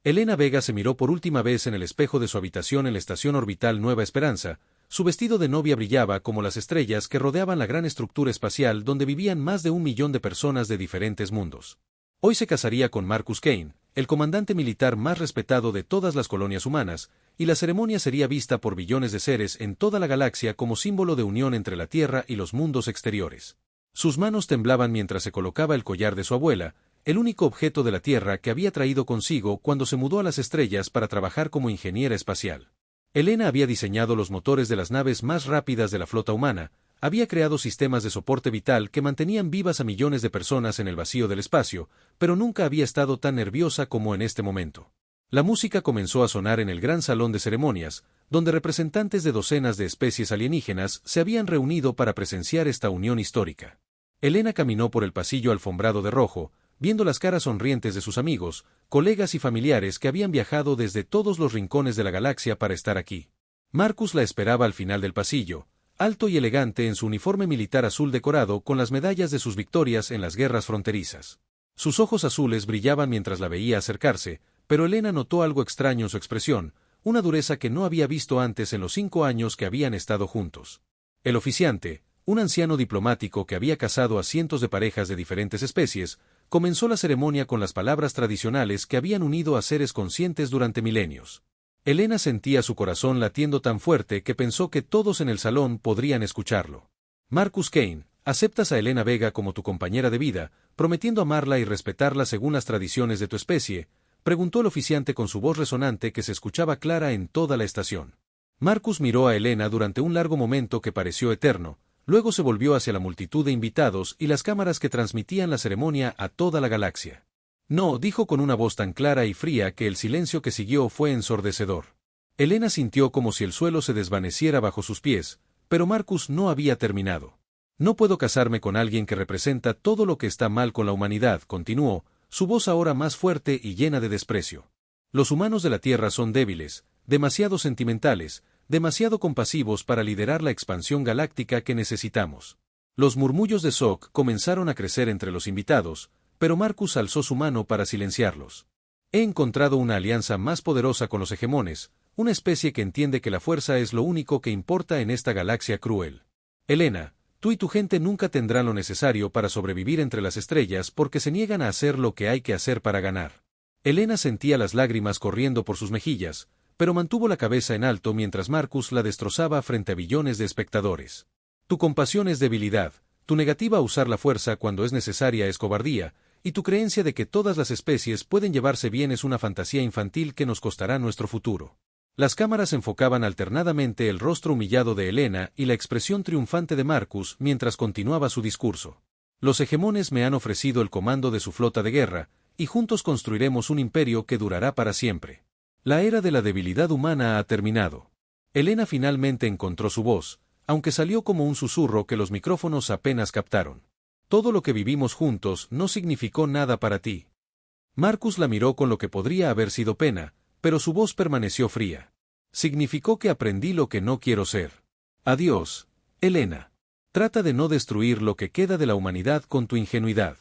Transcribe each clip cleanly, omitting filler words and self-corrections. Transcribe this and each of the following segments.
Elena Vega se miró por última vez en el espejo de su habitación en la estación orbital Nueva Esperanza. Su vestido de novia brillaba como las estrellas que rodeaban la gran estructura espacial donde vivían más de 1 millón de personas de diferentes mundos. Hoy se casaría con Marcus Kane, el comandante militar más respetado de todas las colonias humanas, y la ceremonia sería vista por billones de seres en toda la galaxia como símbolo de unión entre la Tierra y los mundos exteriores. Sus manos temblaban mientras se colocaba el collar de su abuela, el único objeto de la Tierra que había traído consigo cuando se mudó a las estrellas para trabajar como ingeniera espacial. Elena había diseñado los motores de las naves más rápidas de la flota humana, había creado sistemas de soporte vital que mantenían vivas a millones de personas en el vacío del espacio, pero nunca había estado tan nerviosa como en este momento. La música comenzó a sonar en el gran salón de ceremonias, donde representantes de docenas de especies alienígenas se habían reunido para presenciar esta unión histórica. Elena caminó por el pasillo alfombrado de rojo, viendo las caras sonrientes de sus amigos, colegas y familiares que habían viajado desde todos los rincones de la galaxia para estar aquí. Marcus la esperaba al final del pasillo, alto y elegante en su uniforme militar azul decorado con las medallas de sus victorias en las guerras fronterizas. Sus ojos azules brillaban mientras la veía acercarse, pero Elena notó algo extraño en su expresión, una dureza que no había visto antes en los 5 años que habían estado juntos. El oficiante, un anciano diplomático que había casado a cientos de parejas de diferentes especies, comenzó la ceremonia con las palabras tradicionales que habían unido a seres conscientes durante milenios. Elena sentía su corazón latiendo tan fuerte que pensó que todos en el salón podrían escucharlo. Marcus Kane, aceptas a Elena Vega como tu compañera de vida, prometiendo amarla y respetarla según las tradiciones de tu especie, preguntó el oficiante con su voz resonante que se escuchaba clara en toda la estación. Marcus miró a Elena durante un largo momento que pareció eterno, luego se volvió hacia la multitud de invitados y las cámaras que transmitían la ceremonia a toda la galaxia. No, dijo con una voz tan clara y fría que el silencio que siguió fue ensordecedor. Elena sintió como si el suelo se desvaneciera bajo sus pies, pero Marcus no había terminado. No puedo casarme con alguien que representa todo lo que está mal con la humanidad, continuó, su voz ahora más fuerte y llena de desprecio. Los humanos de la Tierra son débiles, demasiado sentimentales, demasiado compasivos para liderar la expansión galáctica que necesitamos. Los murmullos de Sok comenzaron a crecer entre los invitados, pero Marcus alzó su mano para silenciarlos. He encontrado una alianza más poderosa con los hegemones, una especie que entiende que la fuerza es lo único que importa en esta galaxia cruel. Elena, tú y tu gente nunca tendrán lo necesario para sobrevivir entre las estrellas porque se niegan a hacer lo que hay que hacer para ganar. Elena sentía las lágrimas corriendo por sus mejillas, pero mantuvo la cabeza en alto mientras Marcus la destrozaba frente a billones de espectadores. Tu compasión es debilidad, tu negativa a usar la fuerza cuando es necesaria es cobardía, y tu creencia de que todas las especies pueden llevarse bien es una fantasía infantil que nos costará nuestro futuro. Las cámaras enfocaban alternadamente el rostro humillado de Elena y la expresión triunfante de Marcus mientras continuaba su discurso. Los hegemones me han ofrecido el comando de su flota de guerra, y juntos construiremos un imperio que durará para siempre. La era de la debilidad humana ha terminado. Elena finalmente encontró su voz, aunque salió como un susurro que los micrófonos apenas captaron. Todo lo que vivimos juntos no significó nada para ti. Marcus la miró con lo que podría haber sido pena, pero su voz permaneció fría. Significó que aprendí lo que no quiero ser. Adiós, Elena. Trata de no destruir lo que queda de la humanidad con tu ingenuidad.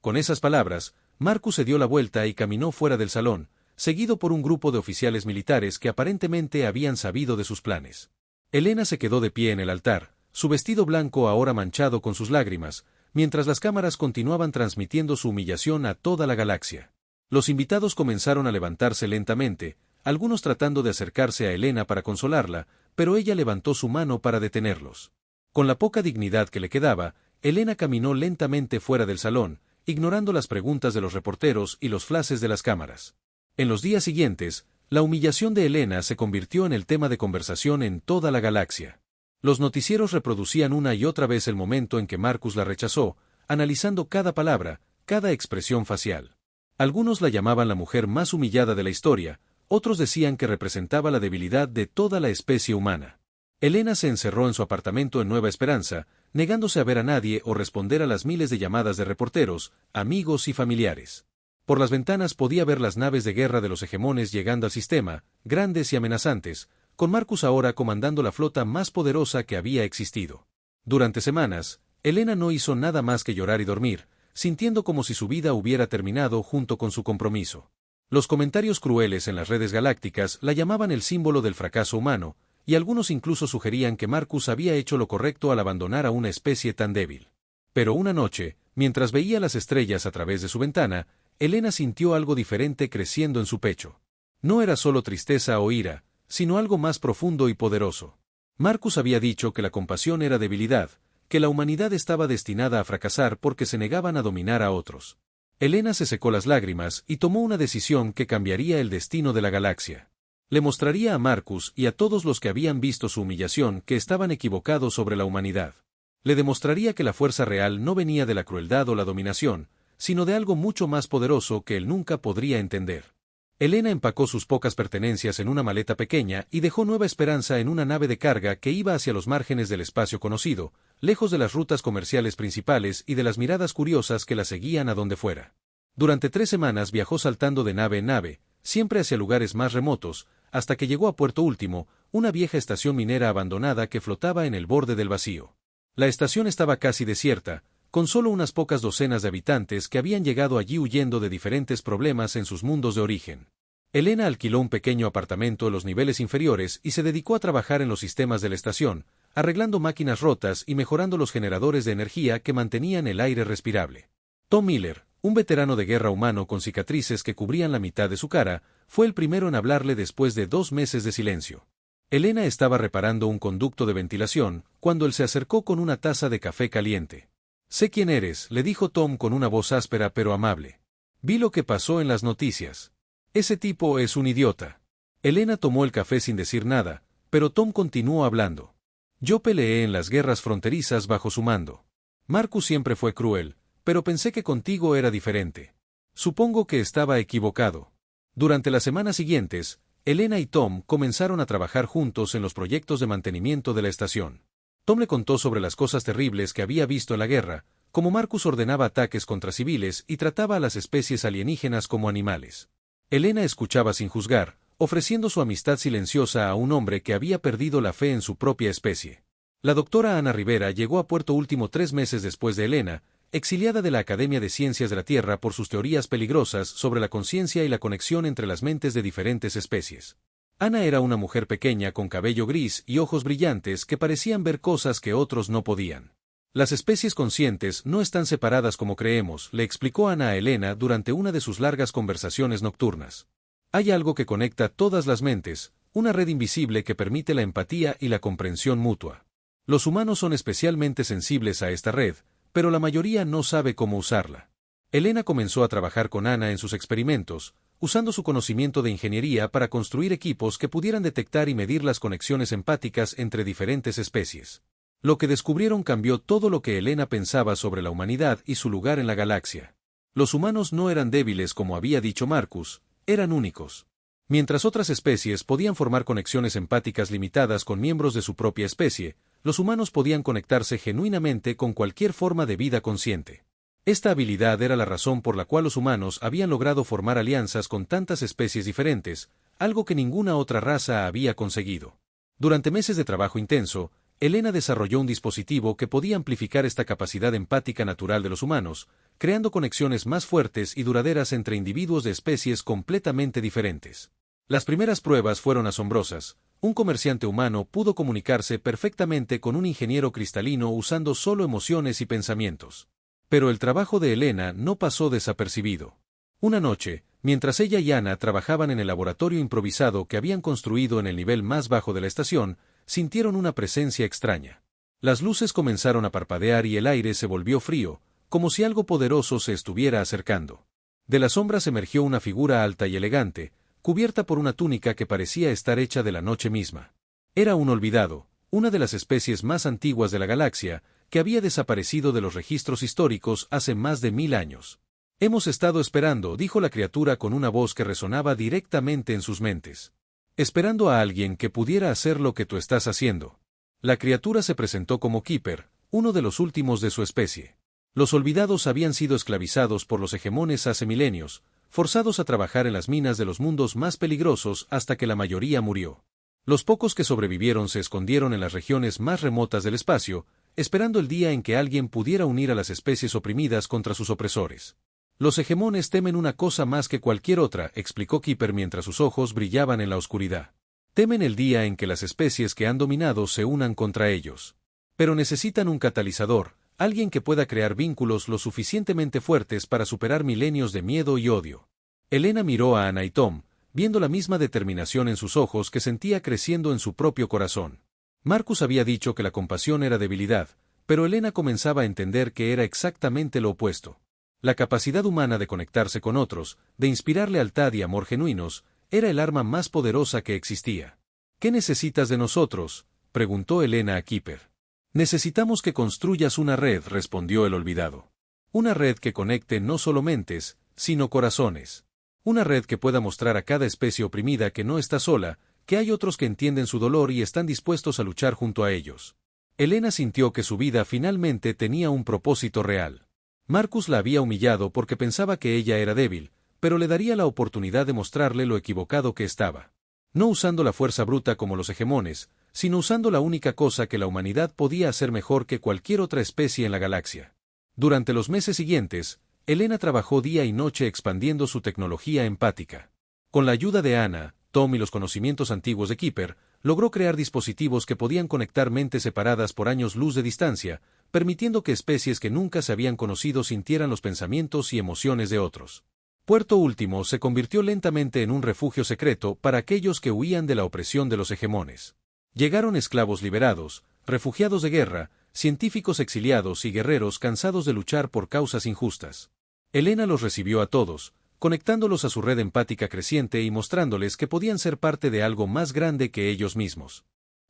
Con esas palabras, Marcus se dio la vuelta y caminó fuera del salón, seguido por un grupo de oficiales militares que aparentemente habían sabido de sus planes. Elena se quedó de pie en el altar, su vestido blanco ahora manchado con sus lágrimas, mientras las cámaras continuaban transmitiendo su humillación a toda la galaxia. Los invitados comenzaron a levantarse lentamente, algunos tratando de acercarse a Elena para consolarla, pero ella levantó su mano para detenerlos. Con la poca dignidad que le quedaba, Elena caminó lentamente fuera del salón, ignorando las preguntas de los reporteros y los flashes de las cámaras. En los días siguientes, la humillación de Elena se convirtió en el tema de conversación en toda la galaxia. Los noticieros reproducían una y otra vez el momento en que Marcus la rechazó, analizando cada palabra, cada expresión facial. Algunos la llamaban la mujer más humillada de la historia, otros decían que representaba la debilidad de toda la especie humana. Elena se encerró en su apartamento en Nueva Esperanza, negándose a ver a nadie o responder a las miles de llamadas de reporteros, amigos y familiares. Por las ventanas podía ver las naves de guerra de los hegemones llegando al sistema, grandes y amenazantes, con Marcus ahora comandando la flota más poderosa que había existido. Durante semanas, Elena no hizo nada más que llorar y dormir, sintiendo como si su vida hubiera terminado junto con su compromiso. Los comentarios crueles en las redes galácticas la llamaban el símbolo del fracaso humano, y algunos incluso sugerían que Marcus había hecho lo correcto al abandonar a una especie tan débil. Pero una noche, mientras veía las estrellas a través de su ventana, Elena sintió algo diferente creciendo en su pecho. No era solo tristeza o ira, sino algo más profundo y poderoso. Marcus había dicho que la compasión era debilidad, que la humanidad estaba destinada a fracasar porque se negaban a dominar a otros. Elena se secó las lágrimas y tomó una decisión que cambiaría el destino de la galaxia. Le mostraría a Marcus y a todos los que habían visto su humillación que estaban equivocados sobre la humanidad. Le demostraría que la fuerza real no venía de la crueldad o la dominación, sino de algo mucho más poderoso que él nunca podría entender. Elena empacó sus pocas pertenencias en una maleta pequeña y dejó Nueva Esperanza en una nave de carga que iba hacia los márgenes del espacio conocido, lejos de las rutas comerciales principales y de las miradas curiosas que la seguían a donde fuera. Durante 3 semanas viajó saltando de nave en nave, siempre hacia lugares más remotos, hasta que llegó a Puerto Último, una vieja estación minera abandonada que flotaba en el borde del vacío. La estación estaba casi desierta, con solo unas pocas docenas de habitantes que habían llegado allí huyendo de diferentes problemas en sus mundos de origen. Elena alquiló un pequeño apartamento en los niveles inferiores y se dedicó a trabajar en los sistemas de la estación, arreglando máquinas rotas y mejorando los generadores de energía que mantenían el aire respirable. Tom Miller, un veterano de guerra humano con cicatrices que cubrían la mitad de su cara, fue el primero en hablarle después de 2 meses de silencio. Elena estaba reparando un conducto de ventilación, cuando él se acercó con una taza de café caliente. «Sé quién eres», le dijo Tom con una voz áspera pero amable. «Vi lo que pasó en las noticias. Ese tipo es un idiota». Elena tomó el café sin decir nada, pero Tom continuó hablando. «Yo peleé en las guerras fronterizas bajo su mando. Marcus siempre fue cruel, pero pensé que contigo era diferente. Supongo que estaba equivocado». Durante las semanas siguientes, Elena y Tom comenzaron a trabajar juntos en los proyectos de mantenimiento de la estación. Tom le contó sobre las cosas terribles que había visto en la guerra, como Marcus ordenaba ataques contra civiles y trataba a las especies alienígenas como animales. Elena escuchaba sin juzgar, ofreciendo su amistad silenciosa a un hombre que había perdido la fe en su propia especie. La doctora Ana Rivera llegó a Puerto Último 3 meses después de Elena, exiliada de la Academia de Ciencias de la Tierra por sus teorías peligrosas sobre la conciencia y la conexión entre las mentes de diferentes especies. Ana era una mujer pequeña con cabello gris y ojos brillantes que parecían ver cosas que otros no podían. Las especies conscientes no están separadas como creemos, le explicó Ana a Elena durante una de sus largas conversaciones nocturnas. Hay algo que conecta todas las mentes, una red invisible que permite la empatía y la comprensión mutua. Los humanos son especialmente sensibles a esta red, pero la mayoría no sabe cómo usarla. Elena comenzó a trabajar con Ana en sus experimentos, usando su conocimiento de ingeniería para construir equipos que pudieran detectar y medir las conexiones empáticas entre diferentes especies. Lo que descubrieron cambió todo lo que Elena pensaba sobre la humanidad y su lugar en la galaxia. Los humanos no eran débiles como había dicho Marcus, eran únicos. Mientras otras especies podían formar conexiones empáticas limitadas con miembros de su propia especie, los humanos podían conectarse genuinamente con cualquier forma de vida consciente. Esta habilidad era la razón por la cual los humanos habían logrado formar alianzas con tantas especies diferentes, algo que ninguna otra raza había conseguido. Durante meses de trabajo intenso, Elena desarrolló un dispositivo que podía amplificar esta capacidad empática natural de los humanos, creando conexiones más fuertes y duraderas entre individuos de especies completamente diferentes. Las primeras pruebas fueron asombrosas. Un comerciante humano pudo comunicarse perfectamente con un ingeniero cristalino usando solo emociones y pensamientos. Pero el trabajo de Elena no pasó desapercibido. Una noche, mientras ella y Ana trabajaban en el laboratorio improvisado que habían construido en el nivel más bajo de la estación, sintieron una presencia extraña. Las luces comenzaron a parpadear y el aire se volvió frío, como si algo poderoso se estuviera acercando. De las sombras emergió una figura alta y elegante, cubierta por una túnica que parecía estar hecha de la noche misma. Era un olvidado, una de las especies más antiguas de la galaxia, que había desaparecido de los registros históricos hace más de 1000 años. «Hemos estado esperando», dijo la criatura con una voz que resonaba directamente en sus mentes. «Esperando a alguien que pudiera hacer lo que tú estás haciendo». La criatura se presentó como Keeper, uno de los últimos de su especie. Los olvidados habían sido esclavizados por los hegemones hace milenios, forzados a trabajar en las minas de los mundos más peligrosos hasta que la mayoría murió. Los pocos que sobrevivieron se escondieron en las regiones más remotas del espacio, esperando el día en que alguien pudiera unir a las especies oprimidas contra sus opresores. Los hegemones temen una cosa más que cualquier otra, explicó Keeper mientras sus ojos brillaban en la oscuridad. Temen el día en que las especies que han dominado se unan contra ellos. Pero necesitan un catalizador, alguien que pueda crear vínculos lo suficientemente fuertes para superar milenios de miedo y odio. Elena miró a Anna y Tom, viendo la misma determinación en sus ojos que sentía creciendo en su propio corazón. Marcus había dicho que la compasión era debilidad, pero Elena comenzaba a entender que era exactamente lo opuesto. La capacidad humana de conectarse con otros, de inspirar lealtad y amor genuinos, era el arma más poderosa que existía. ¿Qué necesitas de nosotros?, preguntó Elena a Keeper. Necesitamos que construyas una red, respondió el olvidado. Una red que conecte no solo mentes, sino corazones. Una red que pueda mostrar a cada especie oprimida que no está sola, que hay otros que entienden su dolor y están dispuestos a luchar junto a ellos. Elena sintió que su vida finalmente tenía un propósito real. Marcus la había humillado porque pensaba que ella era débil, pero le daría la oportunidad de mostrarle lo equivocado que estaba. No usando la fuerza bruta como los hegemones, sino usando la única cosa que la humanidad podía hacer mejor que cualquier otra especie en la galaxia. Durante los meses siguientes, Elena trabajó día y noche expandiendo su tecnología empática. Con la ayuda de Anna, Tom y los conocimientos antiguos de Keeper, logró crear dispositivos que podían conectar mentes separadas por años luz de distancia, permitiendo que especies que nunca se habían conocido sintieran los pensamientos y emociones de otros. Puerto Último se convirtió lentamente en un refugio secreto para aquellos que huían de la opresión de los hegemones. Llegaron esclavos liberados, refugiados de guerra, científicos exiliados y guerreros cansados de luchar por causas injustas. Elena los recibió a todos, conectándolos a su red empática creciente y mostrándoles que podían ser parte de algo más grande que ellos mismos.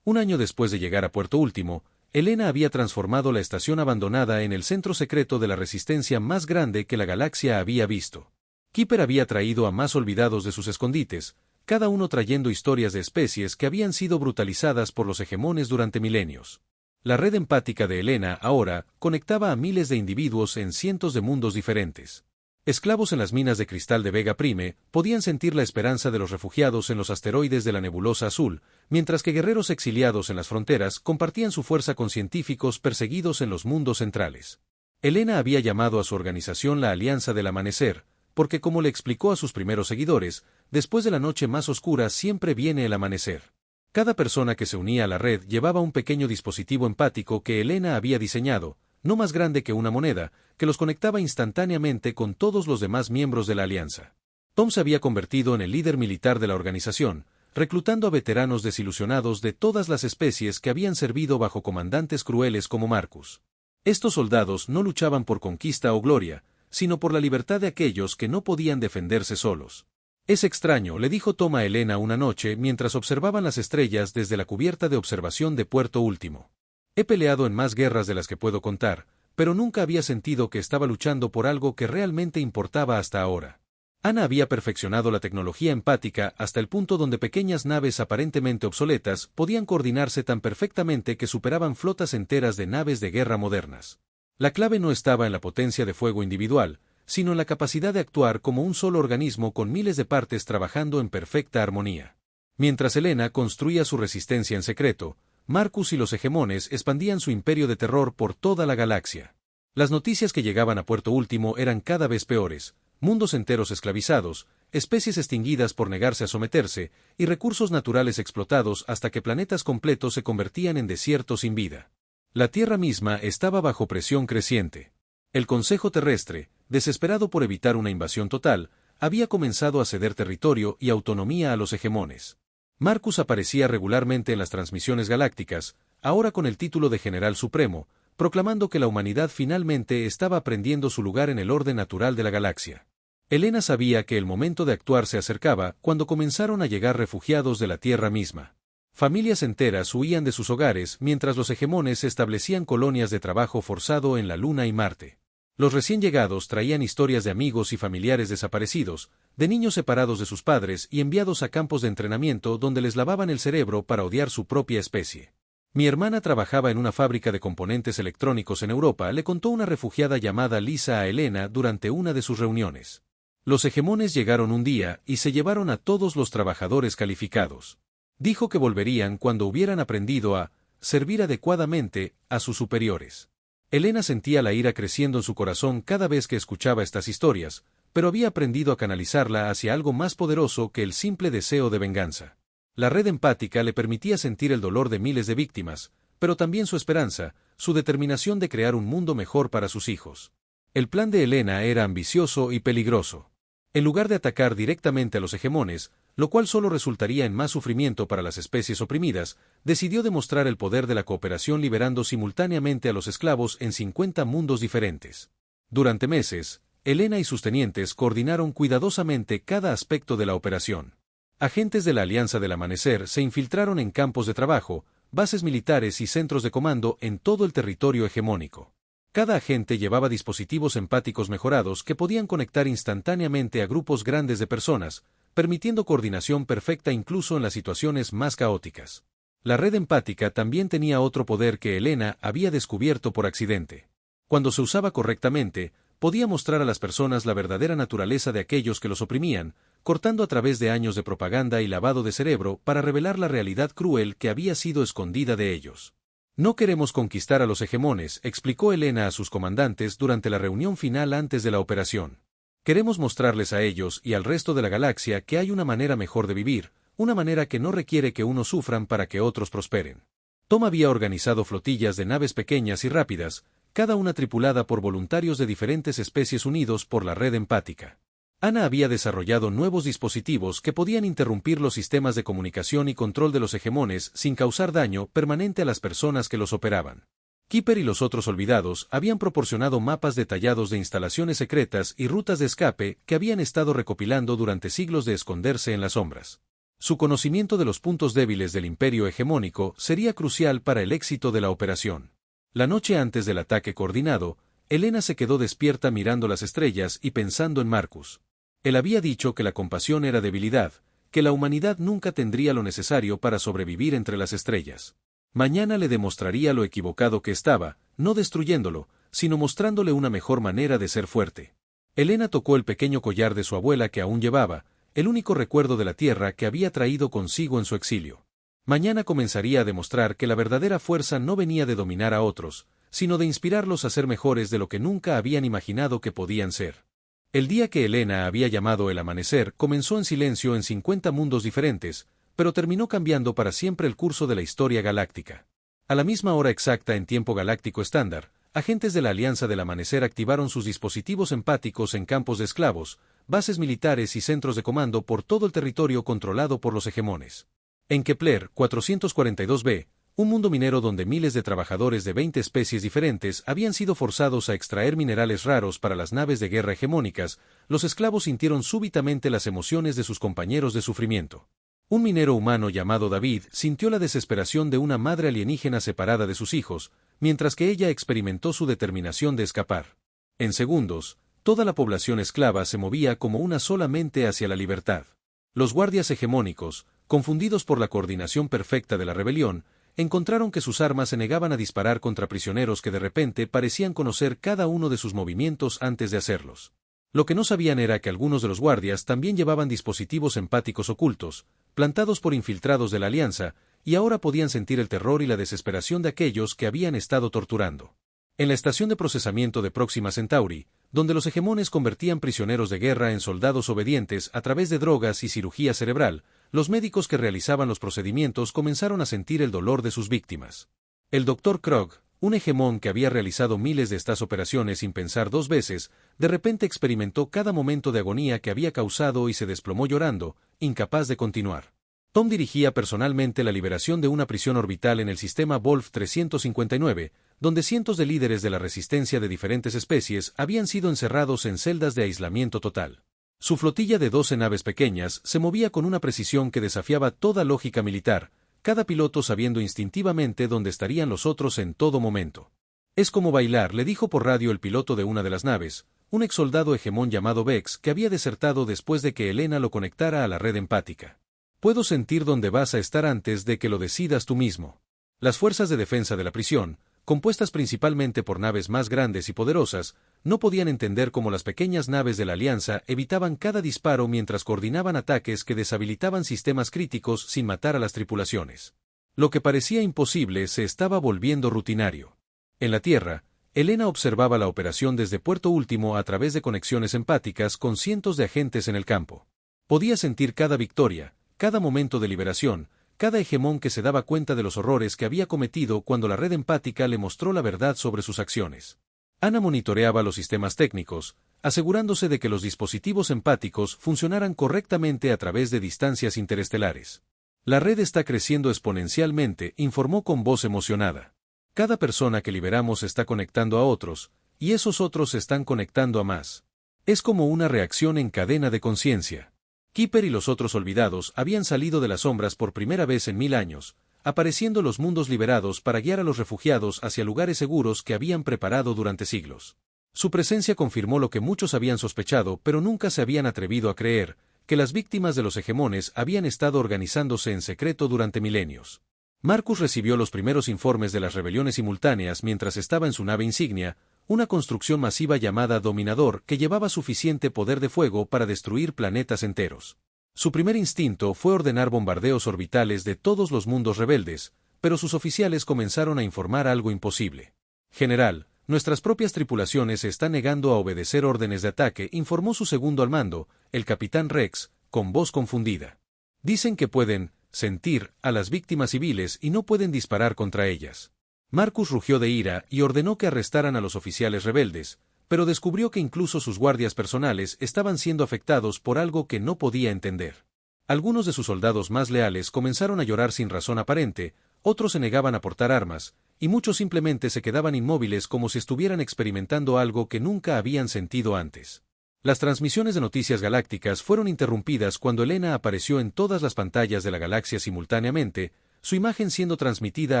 Un año después de llegar a Puerto Último, Elena había transformado la estación abandonada en el centro secreto de la resistencia más grande que la galaxia había visto. Keeper había traído a más olvidados de sus escondites, cada uno trayendo historias de especies que habían sido brutalizadas por los hegemones durante milenios. La red empática de Elena ahora conectaba a miles de individuos en cientos de mundos diferentes. Esclavos en las minas de cristal de Vega Prime podían sentir la esperanza de los refugiados en los asteroides de la nebulosa azul, mientras que guerreros exiliados en las fronteras compartían su fuerza con científicos perseguidos en los mundos centrales. Elena había llamado a su organización la Alianza del Amanecer, porque como le explicó a sus primeros seguidores, después de la noche más oscura siempre viene el amanecer. Cada persona que se unía a la red llevaba un pequeño dispositivo empático que Elena había diseñado, no más grande que una moneda, que los conectaba instantáneamente con todos los demás miembros de la alianza. Tom se había convertido en el líder militar de la organización, reclutando a veteranos desilusionados de todas las especies que habían servido bajo comandantes crueles como Marcus. Estos soldados no luchaban por conquista o gloria, sino por la libertad de aquellos que no podían defenderse solos. Es extraño, le dijo Tom a Elena una noche mientras observaban las estrellas desde la cubierta de observación de Puerto Último. He peleado en más guerras de las que puedo contar, pero nunca había sentido que estaba luchando por algo que realmente importaba hasta ahora. Anna había perfeccionado la tecnología empática hasta el punto donde pequeñas naves aparentemente obsoletas podían coordinarse tan perfectamente que superaban flotas enteras de naves de guerra modernas. La clave no estaba en la potencia de fuego individual, sino en la capacidad de actuar como un solo organismo con miles de partes trabajando en perfecta armonía. Mientras Elena construía su resistencia en secreto, Marcus y los hegemones expandían su imperio de terror por toda la galaxia. Las noticias que llegaban a Puerto Último eran cada vez peores, mundos enteros esclavizados, especies extinguidas por negarse a someterse, y recursos naturales explotados hasta que planetas completos se convertían en desiertos sin vida. La Tierra misma estaba bajo presión creciente. El Consejo Terrestre, desesperado por evitar una invasión total, había comenzado a ceder territorio y autonomía a los hegemones. Marcus aparecía regularmente en las transmisiones galácticas, ahora con el título de General Supremo, proclamando que la humanidad finalmente estaba aprendiendo su lugar en el orden natural de la galaxia. Elena sabía que el momento de actuar se acercaba cuando comenzaron a llegar refugiados de la Tierra misma. Familias enteras huían de sus hogares mientras los hegemones establecían colonias de trabajo forzado en la Luna y Marte. Los recién llegados traían historias de amigos y familiares desaparecidos, de niños separados de sus padres y enviados a campos de entrenamiento donde les lavaban el cerebro para odiar su propia especie. Mi hermana trabajaba en una fábrica de componentes electrónicos en Europa, le contó una refugiada llamada Lisa a Elena durante una de sus reuniones. Los hegemones llegaron un día y se llevaron a todos los trabajadores calificados. Dijo que volverían cuando hubieran aprendido a servir adecuadamente a sus superiores. Elena sentía la ira creciendo en su corazón cada vez que escuchaba estas historias, pero había aprendido a canalizarla hacia algo más poderoso que el simple deseo de venganza. La red empática le permitía sentir el dolor de miles de víctimas, pero también su esperanza, su determinación de crear un mundo mejor para sus hijos. El plan de Elena era ambicioso y peligroso. En lugar de atacar directamente a los hegemones, lo cual solo resultaría en más sufrimiento para las especies oprimidas, decidió demostrar el poder de la cooperación liberando simultáneamente a los esclavos en 50 mundos diferentes. Durante meses, Elena y sus tenientes coordinaron cuidadosamente cada aspecto de la operación. Agentes de la Alianza del Amanecer se infiltraron en campos de trabajo, bases militares y centros de comando en todo el territorio hegemónico. Cada agente llevaba dispositivos empáticos mejorados que podían conectar instantáneamente a grupos grandes de personas, permitiendo coordinación perfecta incluso en las situaciones más caóticas. La red empática también tenía otro poder que Elena había descubierto por accidente. Cuando se usaba correctamente, podía mostrar a las personas la verdadera naturaleza de aquellos que los oprimían, cortando a través de años de propaganda y lavado de cerebro para revelar la realidad cruel que había sido escondida de ellos. No queremos conquistar a los hegemones, explicó Elena a sus comandantes durante la reunión final antes de la operación. Queremos mostrarles a ellos y al resto de la galaxia que hay una manera mejor de vivir, una manera que no requiere que unos sufran para que otros prosperen. Tom había organizado flotillas de naves pequeñas y rápidas, cada una tripulada por voluntarios de diferentes especies unidos por la red empática. Ana había desarrollado nuevos dispositivos que podían interrumpir los sistemas de comunicación y control de los hegemones sin causar daño permanente a las personas que los operaban. Kipper y los otros olvidados habían proporcionado mapas detallados de instalaciones secretas y rutas de escape que habían estado recopilando durante siglos de esconderse en las sombras. Su conocimiento de los puntos débiles del imperio hegemónico sería crucial para el éxito de la operación. La noche antes del ataque coordinado, Elena se quedó despierta mirando las estrellas y pensando en Marcus. Él había dicho que la compasión era debilidad, que la humanidad nunca tendría lo necesario para sobrevivir entre las estrellas. Mañana le demostraría lo equivocado que estaba, no destruyéndolo, sino mostrándole una mejor manera de ser fuerte. Elena tocó el pequeño collar de su abuela que aún llevaba, el único recuerdo de la tierra que había traído consigo en su exilio. Mañana comenzaría a demostrar que la verdadera fuerza no venía de dominar a otros, sino de inspirarlos a ser mejores de lo que nunca habían imaginado que podían ser. El día que Elena había llamado el amanecer comenzó en silencio en 50 mundos diferentes, pero terminó cambiando para siempre el curso de la historia galáctica. A la misma hora exacta en tiempo galáctico estándar, agentes de la Alianza del Amanecer activaron sus dispositivos empáticos en campos de esclavos, bases militares y centros de comando por todo el territorio controlado por los hegemones. En Kepler 442b, un mundo minero donde miles de trabajadores de 20 especies diferentes habían sido forzados a extraer minerales raros para las naves de guerra hegemónicas, los esclavos sintieron súbitamente las emociones de sus compañeros de sufrimiento. Un minero humano llamado David sintió la desesperación de una madre alienígena separada de sus hijos, mientras que ella experimentó su determinación de escapar. En segundos, toda la población esclava se movía como una sola mente hacia la libertad. Los guardias hegemónicos, confundidos por la coordinación perfecta de la rebelión, encontraron que sus armas se negaban a disparar contra prisioneros que de repente parecían conocer cada uno de sus movimientos antes de hacerlos. Lo que no sabían era que algunos de los guardias también llevaban dispositivos empáticos ocultos, plantados por infiltrados de la Alianza, y ahora podían sentir el terror y la desesperación de aquellos que habían estado torturando. En la estación de procesamiento de Próxima Centauri, donde los hegemones convertían prisioneros de guerra en soldados obedientes a través de drogas y cirugía cerebral, los médicos que realizaban los procedimientos comenzaron a sentir el dolor de sus víctimas. El Dr. Krog, un hegemón que había realizado miles de estas operaciones sin pensar dos veces, de repente experimentó cada momento de agonía que había causado y se desplomó llorando, incapaz de continuar. Tom dirigía personalmente la liberación de una prisión orbital en el sistema Wolf 359, donde cientos de líderes de la resistencia de diferentes especies habían sido encerrados en celdas de aislamiento total. Su flotilla de 12 naves pequeñas se movía con una precisión que desafiaba toda lógica militar, cada piloto sabiendo instintivamente dónde estarían los otros en todo momento. Es como bailar, le dijo por radio el piloto de una de las naves, un exsoldado hegemón llamado Vex que había desertado después de que Elena lo conectara a la red empática. Puedo sentir dónde vas a estar antes de que lo decidas tú mismo. Las fuerzas de defensa de la prisión, compuestas principalmente por naves más grandes y poderosas, no podían entender cómo las pequeñas naves de la Alianza evitaban cada disparo mientras coordinaban ataques que deshabilitaban sistemas críticos sin matar a las tripulaciones. Lo que parecía imposible se estaba volviendo rutinario. En la Tierra, Elena observaba la operación desde Puerto Último a través de conexiones empáticas con cientos de agentes en el campo. Podía sentir cada victoria, cada momento de liberación, cada hegemón que se daba cuenta de los horrores que había cometido cuando la red empática le mostró la verdad sobre sus acciones. Ana monitoreaba los sistemas técnicos, asegurándose de que los dispositivos empáticos funcionaran correctamente a través de distancias interestelares. La red está creciendo exponencialmente, informó con voz emocionada. Cada persona que liberamos está conectando a otros, y esos otros se están conectando a más. Es como una reacción en cadena de conciencia. Keeper y los otros olvidados habían salido de las sombras por primera vez en 1000 años, apareciendo los mundos liberados para guiar a los refugiados hacia lugares seguros que habían preparado durante siglos. Su presencia confirmó lo que muchos habían sospechado pero nunca se habían atrevido a creer, que las víctimas de los hegemones habían estado organizándose en secreto durante milenios. Marcus recibió los primeros informes de las rebeliones simultáneas mientras estaba en su nave insignia, una construcción masiva llamada Dominador que llevaba suficiente poder de fuego para destruir planetas enteros. Su primer instinto fue ordenar bombardeos orbitales de todos los mundos rebeldes, pero sus oficiales comenzaron a informar algo imposible. General, nuestras propias tripulaciones se están negando a obedecer órdenes de ataque, informó su segundo al mando, el capitán Rex, con voz confundida. Dicen que pueden sentir a las víctimas civiles y no pueden disparar contra ellas. Marcus rugió de ira y ordenó que arrestaran a los oficiales rebeldes, pero descubrió que incluso sus guardias personales estaban siendo afectados por algo que no podía entender. Algunos de sus soldados más leales comenzaron a llorar sin razón aparente, otros se negaban a portar armas, y muchos simplemente se quedaban inmóviles como si estuvieran experimentando algo que nunca habían sentido antes. Las transmisiones de noticias galácticas fueron interrumpidas cuando Elena apareció en todas las pantallas de la galaxia simultáneamente, su imagen siendo transmitida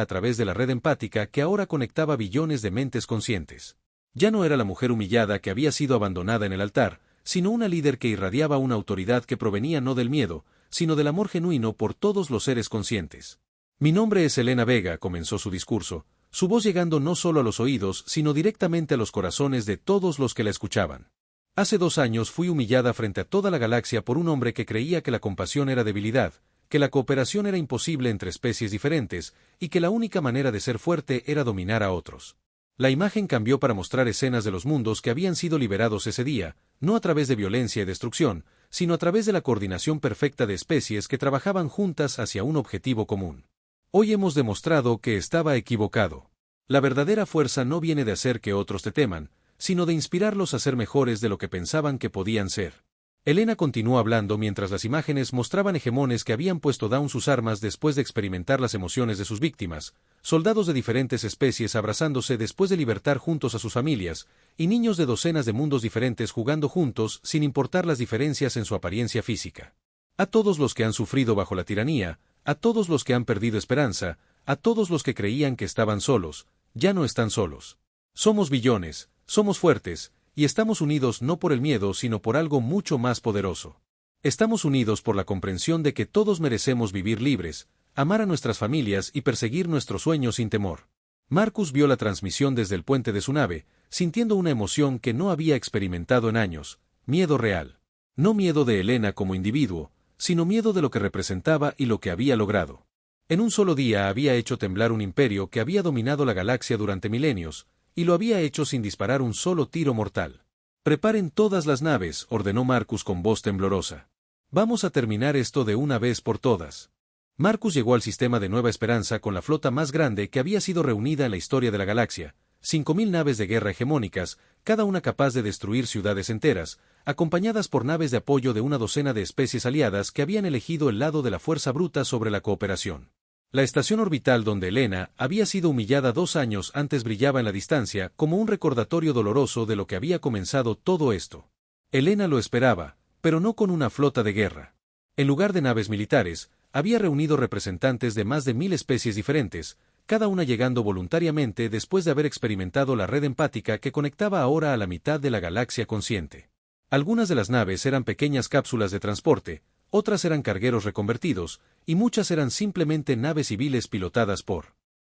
a través de la red empática que ahora conectaba billones de mentes conscientes. Ya no era la mujer humillada que había sido abandonada en el altar, sino una líder que irradiaba una autoridad que provenía no del miedo, sino del amor genuino por todos los seres conscientes. Mi nombre es Elena Vega, comenzó su discurso, su voz llegando no solo a los oídos, sino directamente a los corazones de todos los que la escuchaban. Hace 2 años fui humillada frente a toda la galaxia por un hombre que creía que la compasión era debilidad, que la cooperación era imposible entre especies diferentes, y que la única manera de ser fuerte era dominar a otros. La imagen cambió para mostrar escenas de los mundos que habían sido liberados ese día, no a través de violencia y destrucción, sino a través de la coordinación perfecta de especies que trabajaban juntas hacia un objetivo común. Hoy hemos demostrado que estaba equivocado. La verdadera fuerza no viene de hacer que otros te teman, sino de inspirarlos a ser mejores de lo que pensaban que podían ser. Elena continuó hablando mientras las imágenes mostraban hegemones que habían puesto down sus armas después de experimentar las emociones de sus víctimas, soldados de diferentes especies abrazándose después de libertar juntos a sus familias, y niños de docenas de mundos diferentes jugando juntos sin importar las diferencias en su apariencia física. A todos los que han sufrido bajo la tiranía, a todos los que han perdido esperanza, a todos los que creían que estaban solos, ya no están solos. Somos billones, somos fuertes, y estamos unidos no por el miedo sino por algo mucho más poderoso. Estamos unidos por la comprensión de que todos merecemos vivir libres, amar a nuestras familias y perseguir nuestros sueños sin temor. Marcus vio la transmisión desde el puente de su nave, sintiendo una emoción que no había experimentado en años, miedo real. No miedo de Elena como individuo, sino miedo de lo que representaba y lo que había logrado. En un solo día había hecho temblar un imperio que había dominado la galaxia durante milenios, y lo había hecho sin disparar un solo tiro mortal. «Preparen todas las naves», ordenó Marcus con voz temblorosa. «Vamos a terminar esto de una vez por todas». Marcus llegó al sistema de Nueva Esperanza con la flota más grande que había sido reunida en la historia de la galaxia, 5.000 naves de guerra hegemónicas, cada una capaz de destruir ciudades enteras, acompañadas por naves de apoyo de una docena de especies aliadas que habían elegido el lado de la fuerza bruta sobre la cooperación. La estación orbital donde Elena había sido humillada 2 años antes brillaba en la distancia como un recordatorio doloroso de lo que había comenzado todo esto. Elena lo esperaba, pero no con una flota de guerra. En lugar de naves militares, había reunido representantes de más de 1000 especies diferentes, cada una llegando voluntariamente después de haber experimentado la red empática que conectaba ahora a la mitad de la galaxia consciente. Algunas de las naves eran pequeñas cápsulas de transporte, otras eran cargueros reconvertidos, y muchas eran simplemente naves civiles pilotadas por